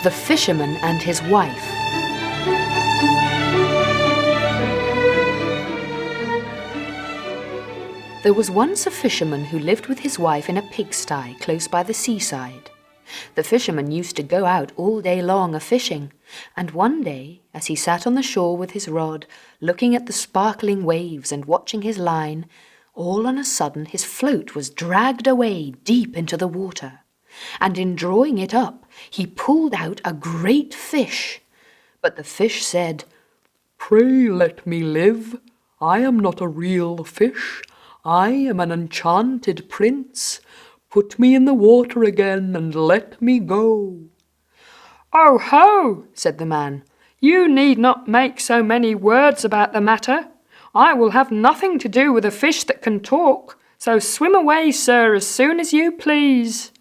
The Fisherman and His Wife. There was once a fisherman who lived with his wife in a pigsty close by the seaside. The fisherman used to go out all day long a-fishing, and one day, as he sat on the shore with his rod, looking at the sparkling waves and watching his line, all on a sudden his float was dragged away deep into the water, and in drawing it up, he pulled out a great fish. But the fish said, "Pray let me live. I am not a real fish. I am an enchanted prince. Put me in the water again and let me go." "Oh ho," said the man, "you need not make so many words about the matter. I will have nothing to do with a fish that can talk, so swim away, sir, as soon as you please."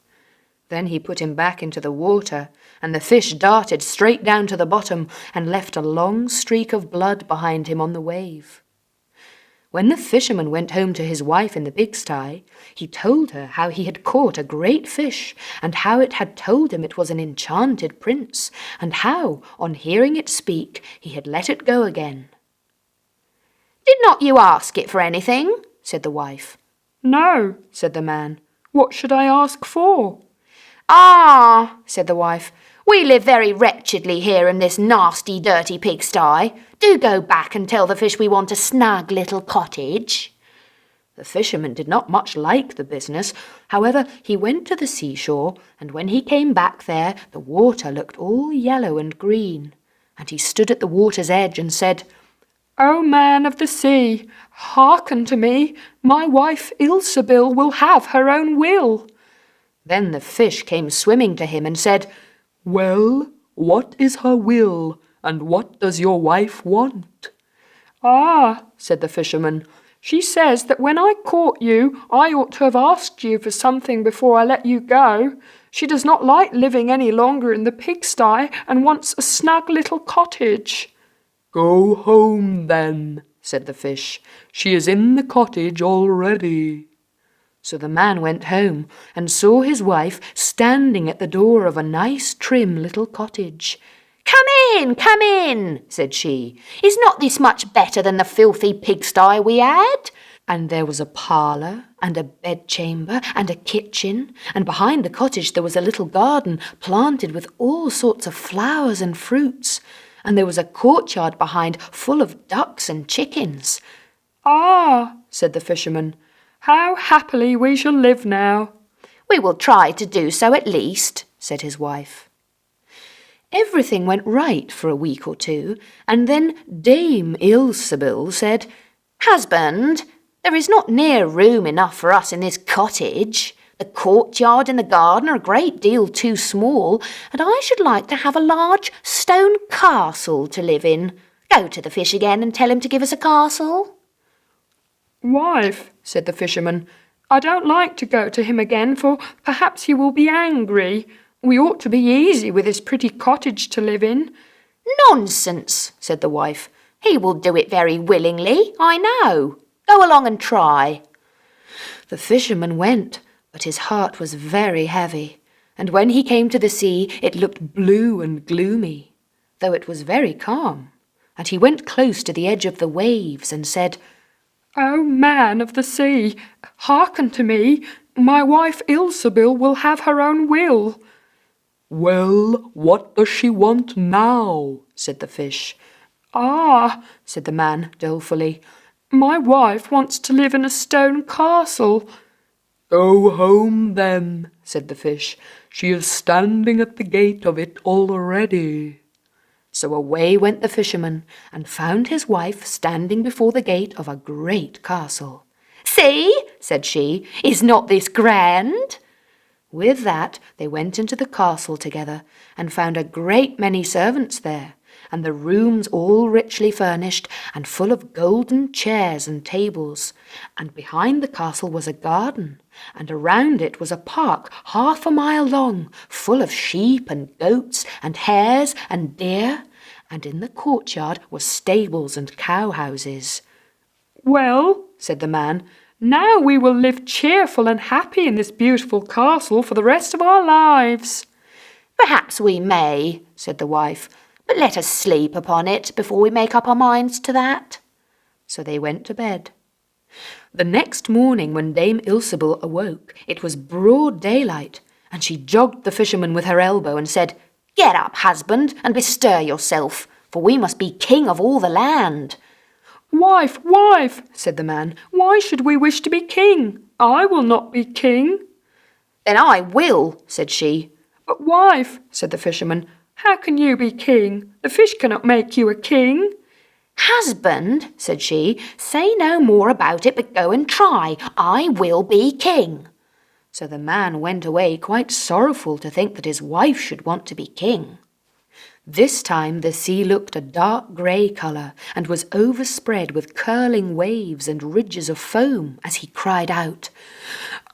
Then he put him back into the water, and the fish darted straight down to the bottom and left a long streak of blood behind him on the wave. When the fisherman went home to his wife in the pigsty, he told her how he had caught a great fish, and how it had told him it was an enchanted prince, and how, on hearing it speak, he had let it go again. "Did not you ask it for anything?" said the wife. "No," said the man. "What should I ask for?" "Ah," said the wife, "we live very wretchedly here in this nasty, dirty pigsty. Do go back and tell the fish we want a snug little cottage." The fisherman did not much like the business. However, he went to the seashore, and when he came back there, the water looked all yellow and green. And he stood at the water's edge and said, "O man of the sea, hearken to me. My wife Ilsebil will have her own will." Then the fish came swimming to him and said, "Well, what is her will, and what does your wife want?" "Ah," said the fisherman, "she says that when I caught you, I ought to have asked you for something before I let you go. She does not like living any longer in the pigsty and wants a snug little cottage." "Go home, then," said the fish. "She is in the cottage already." So the man went home and saw his wife standing at the door of a nice trim little cottage. Come in," said she. "Is not this much better than the filthy pigsty we had?" And there was a parlour and a bedchamber and a kitchen, and behind the cottage there was a little garden planted with all sorts of flowers and fruits, and there was a courtyard behind full of ducks and chickens. "Ah," said the fisherman, "how happily we shall live now." "We will try to do so at least," said his wife. Everything went right for a week or two, and then Dame Ilsebil said, "Husband, there is not near room enough for us in this cottage. The courtyard and the garden are a great deal too small, and I should like to have a large stone castle to live in. Go to the fish again and tell him to give us a castle." "Wife," said the fisherman, "I don't like to go to him again, for perhaps he will be angry. We ought to be easy with this pretty cottage to live in." "Nonsense," said the wife. "He will do it very willingly, I know. Go along and try." The fisherman went, but his heart was very heavy, and when he came to the sea it looked blue and gloomy, though it was very calm, and he went close to the edge of the waves and said, "O man of the sea, hearken to me. My wife Ilsebil will have her own will." "Well, what does she want now?" said the fish. "Ah," said the man dolefully, "my wife wants to live in a stone castle." "Go home, then," said the fish. "She is standing at the gate of it already." So away went the fisherman, and found his wife standing before the gate of a great castle. "See," said she, "is not this grand?" With that they went into the castle together, and found a great many servants there, and the rooms all richly furnished, and full of golden chairs and tables. And behind the castle was a garden, and around it was a park 1/2 mile long, full of sheep and goats and hares and deer, and in the courtyard were stables and cow-houses. "Well," said the man, "now we will live cheerful and happy in this beautiful castle for the rest of our lives." Perhaps we may, said the wife, but let us sleep upon it before we make up our minds to that. So they went to bed. The next morning when Dame Ilsebil awoke, it was broad daylight, and she jogged the fisherman with her elbow and said, "Get up, husband, and bestir yourself, for we must be king of all the land." Wife, wife, said the man, why should we wish to be king? I will not be king. Then I will, said she. But wife, said the fisherman, how can you be king? The fish cannot make you a king. Husband, said she, say no more about it, but go and try. I will be king. So the man went away quite sorrowful to think that his wife should want to be king. This time the sea looked a dark grey colour and was overspread with curling waves and ridges of foam as he cried out,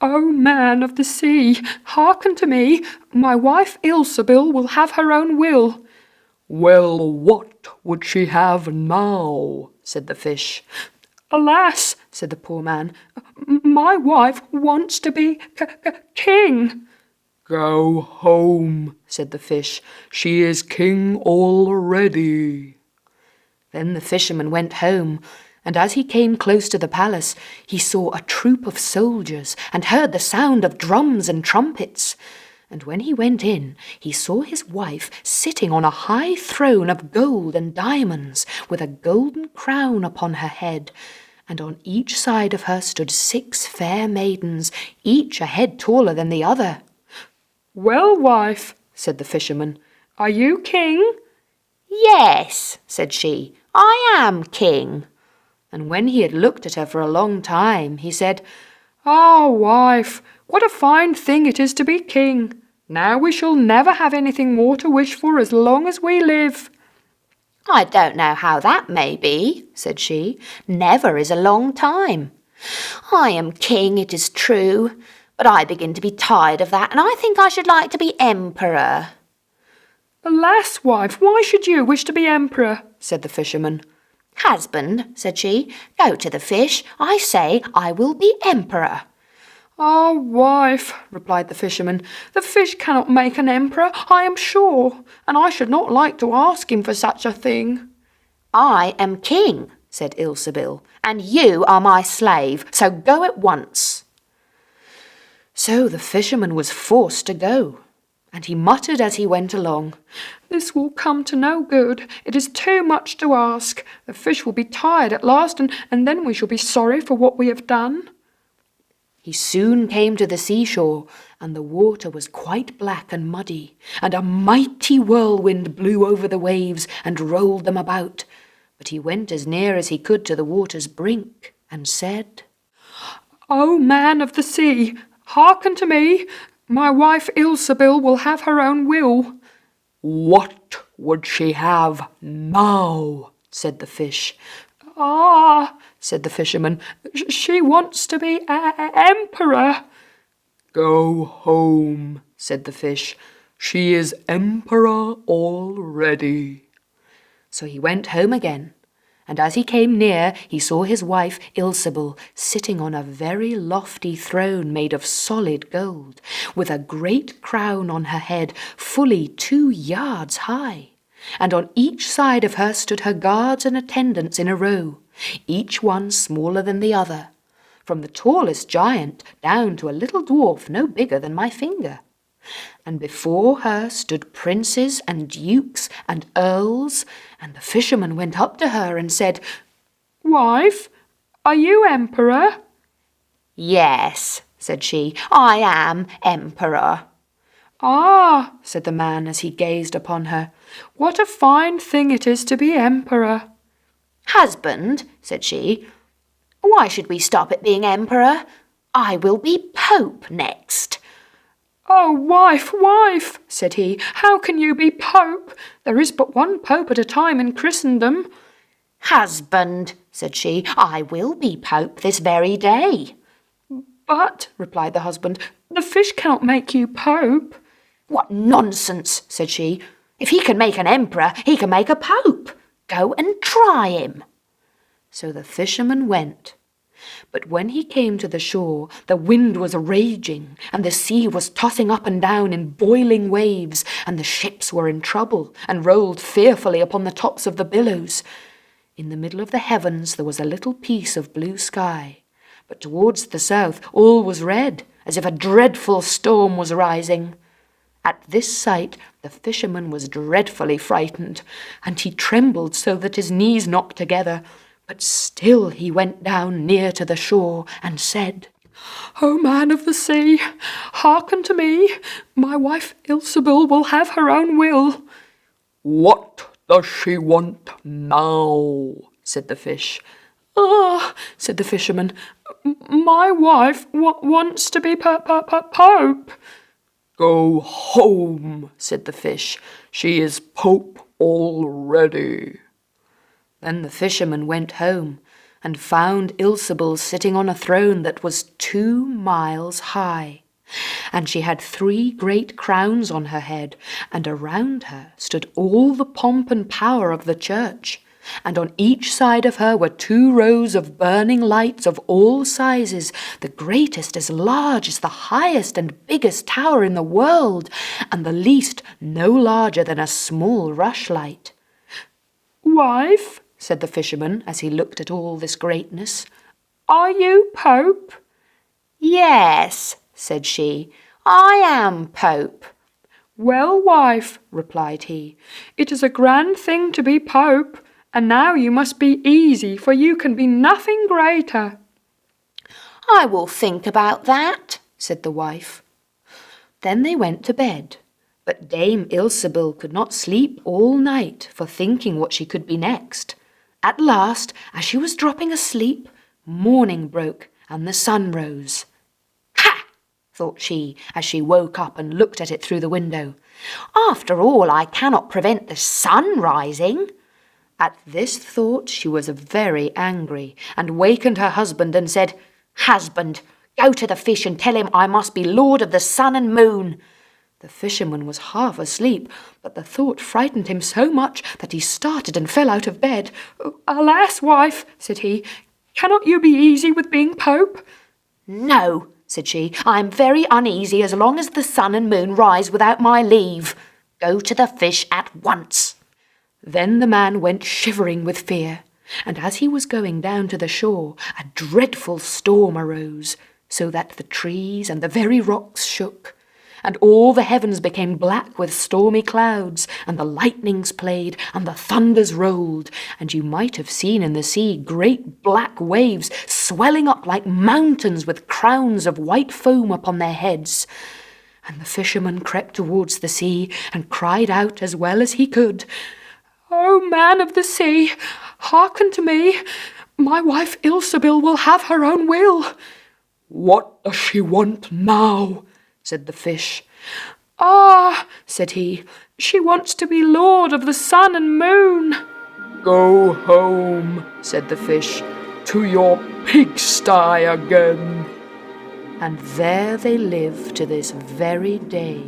"O man of the sea, hearken to me. My wife Ilsebil will have her own will." "Well, what would she have now?" said the fish. "Alas," said the poor man, "my wife wants to be king." "Go home," said the fish. "She is king already." Then the fisherman went home, and as he came close to the palace, he saw a troop of soldiers and heard the sound of drums and trumpets. And when he went in, he saw his wife sitting on a high throne of gold and diamonds, with a golden crown upon her head, and on each side of her stood 6 fair maidens, each a head taller than the other. "Well, wife," said the fisherman, "are you king?" "Yes," said she, "I am king." And when he had looked at her for a long time, he said, "Ah, wife, what a fine thing it is to be king. Now we shall never have anything more to wish for as long as we live." "I don't know how that may be," said she. "Never is a long time. I am king, it is true, but I begin to be tired of that, and I think I should like to be emperor." "Alas, wife, why should you wish to be emperor?" said the fisherman. "Husband," said she, "go to the fish. I say I will be emperor." "Ah, wife," replied the fisherman, "the fish cannot make an emperor, I am sure, and I should not like to ask him for such a thing." "I am king," said Ilsebil, "and you are my slave, so go at once." So the fisherman was forced to go, and he muttered as he went along, "This will come to no good. It is too much to ask. The fish will be tired at last, and then we shall be sorry for what we have done." He soon came to the seashore, and the water was quite black and muddy, and a mighty whirlwind blew over the waves and rolled them about. But he went as near as he could to the water's brink, and said, "O man of the sea, hearken to me. My wife Ilsebil will have her own will." "What would she have now?" said the fish. "Ah," said the fisherman, "she wants to be emperor." "Go home," said the fish. "She is emperor already." So he went home again, and as he came near, he saw his wife Ilsebil sitting on a very lofty throne made of solid gold, with a great crown on her head fully 2 yards high. And on each side of her stood her guards and attendants in a row, each one smaller than the other, from the tallest giant down to a little dwarf no bigger than my finger. And before her stood princes and dukes and earls, and the fisherman went up to her and said, "Wife, are you emperor?" "Yes," said she, "I am emperor." "Ah," said the man as he gazed upon her, "what a fine thing it is to be emperor." "Husband," said she, "why should we stop at being emperor? I will be pope next." "Oh, wife, wife," said he, "how can you be pope? There is but one pope at a time in Christendom." "Husband," said she, "I will be pope this very day." "But," replied the husband, "the fish cannot make you pope." "What nonsense," said she. "If he can make an emperor, he can make a pope. Go and try him." So the fisherman went, But when he came to the shore, the wind was raging, and the sea was tossing up and down in boiling waves, and the ships were in trouble, and rolled fearfully upon the tops of the billows. In the middle of the heavens there was a little piece of blue sky, but towards the south all was red, as if a dreadful storm was rising. At this sight the fisherman was dreadfully frightened, and he trembled so that his knees knocked together. But still he went down near to the shore and said, O man of the sea, hearken to me. My wife Ilsebil will have her own will. What does she want now? Said the fish. Ah, said the fisherman, my wife wants to be Pope. Go home, said the fish. She is Pope already. Then the fisherman went home and found Ilsebil sitting on a throne that was 2 miles high. And she had 3 great crowns on her head, and around her stood all the pomp and power of the church. And on each side of her were 2 rows of burning lights of all sizes, the greatest as large as the highest and biggest tower in the world, and the least no larger than a small rushlight. Wife, said the fisherman as he looked at all this greatness, are you Pope? Yes, said she, I am Pope. Well, wife, replied he, it is a grand thing to be Pope, and now you must be easy, for you can be nothing greater. I will think about that, said the wife. Then they went to bed, but Dame Ilsebil could not sleep all night for thinking what she could be next. At last, as she was dropping asleep, morning broke and the sun rose. Ha! thought she, as she woke up and looked at it through the window. After all, I cannot prevent the sun rising. At this thought she was very angry, and wakened her husband and said, Husband, go to the fish and tell him I must be lord of the sun and moon. The fisherman was half asleep, but the thought frightened him so much that he started and fell out of bed. Alas, wife, said he, cannot you be easy with being Pope? No, said she, I am very uneasy as long as the sun and moon rise without my leave. Go to the fish at once. Then the man went shivering with fear, and as he was going down to the shore, a dreadful storm arose, so that the trees and the very rocks shook, and all the heavens became black with stormy clouds, and the lightnings played, and the thunders rolled, and you might have seen in the sea great black waves swelling up like mountains with crowns of white foam upon their heads. And the fisherman crept towards the sea and cried out as well as he could, O man of the sea, hearken to me. My wife Ilsebil will have her own will. What does she want now? Said the fish. Ah, said he, she wants to be lord of the sun and moon. Go home, said the fish, to your pigsty again. And there they live to this very day.